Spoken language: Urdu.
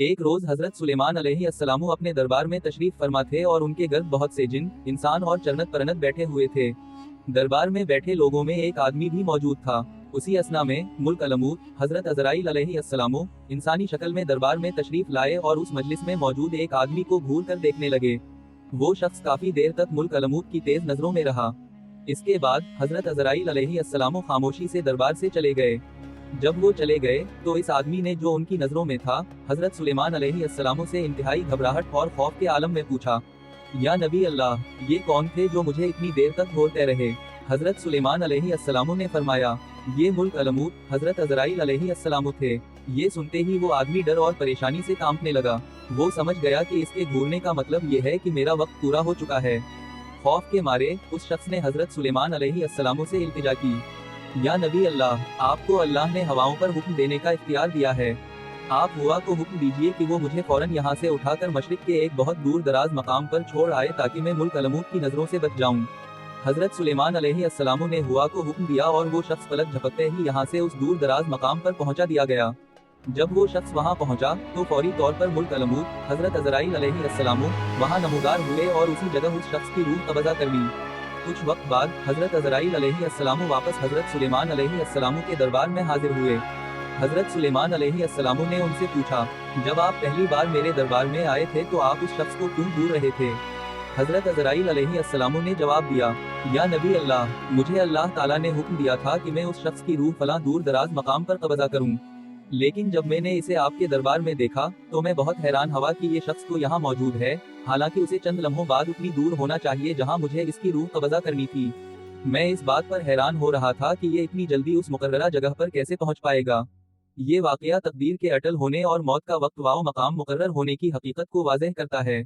ایک روز حضرت سلیمان علیہ السلام اپنے دربار میں تشریف فرما تھے اور ان کے گرد بہت سے جن، انسان اور چرنت پرنت بیٹھے ہوئے تھے۔ دربار میں بیٹھے لوگوں میں ایک آدمی بھی موجود تھا۔ اسی اثنا میں ملک الموت حضرت عزرائیل علیہ السلام انسانی شکل میں دربار میں تشریف لائے اور اس مجلس میں موجود ایک آدمی کو گھور کر دیکھنے لگے۔ وہ شخص کافی دیر تک ملک الموت کی تیز نظروں میں رہا۔ اس کے بعد حضرت عزرائیل علیہ السلام خاموشی سے دربار سے چلے گئے۔ جب وہ چلے گئے تو اس آدمی نے، جو ان کی نظروں میں تھا، حضرت سلیمان علیہ السلام سے انتہائی گھبراہٹ اور خوف کے عالم میں پوچھا، یا نبی اللہ، یہ کون تھے جو مجھے اتنی دیر تک گھورتے رہے؟ حضرت سلیمان علیہ السلام نے فرمایا، یہ ملک الموت حضرت عزرائیل علیہ السلام تھے۔ یہ سنتے ہی وہ آدمی ڈر اور پریشانی سے کانپنے لگا۔ وہ سمجھ گیا کہ اس کے گھورنے کا مطلب یہ ہے کہ میرا وقت پورا ہو چکا ہے۔ خوف کے مارے اس شخص نے حضرت سلیمان علیہ السلام سے التجا کی، یا نبی اللہ، آپ کو اللہ نے ہواؤں پر حکم دینے کا اختیار دیا ہے۔ آپ ہوا کو حکم دیجئے کہ وہ مجھے فوراً یہاں سے اٹھا کر مشرق کے ایک بہت دور دراز مقام پر چھوڑ آئے تاکہ میں ملک الموت کی نظروں سے بچ جاؤں۔ حضرت سلیمان علیہ السلام نے ہوا کو حکم دیا اور وہ شخص پلک جھپکتے ہی یہاں سے اس دور دراز مقام پر پہنچا دیا گیا۔ جب وہ شخص وہاں پہنچا تو فوری طور پر ملک الموت حضرت عزرائیل علیہ السلام وہاں نمودار ہوئے اور اسی جگہ اس شخص کی روح قبضہ کر لی۔ کچھ وقت بعد حضرت عزرائیل علیہ السلام واپس حضرت سلیمان علیہ السلام کے دربار میں حاضر ہوئے۔ حضرت سلیمان علیہ السلام نے ان سے پوچھا، جب آپ پہلی بار میرے دربار میں آئے تھے تو آپ اس شخص کو کیوں ڈھونڈ رہے تھے؟ حضرت عزرائیل علیہ السلام نے جواب دیا، یا نبی اللہ، مجھے اللہ تعالیٰ نے حکم دیا تھا کہ میں اس شخص کی روح فلاں دور دراز مقام پر قبضہ کروں، لیکن جب میں نے اسے آپ کے دربار میں دیکھا تو میں بہت حیران ہوا کہ یہ شخص تو یہاں موجود ہے، حالانکہ اسے چند لمحوں بعد اتنی دور ہونا چاہیے جہاں مجھے اس کی روح قبضہ کرنی تھی۔ میں اس بات پر حیران ہو رہا تھا کہ یہ اتنی جلدی اس مقررہ جگہ پر کیسے پہنچ پائے گا۔ یہ واقعہ تقدیر کے اٹل ہونے اور موت کا وقت و مقام مقرر ہونے کی حقیقت کو واضح کرتا ہے۔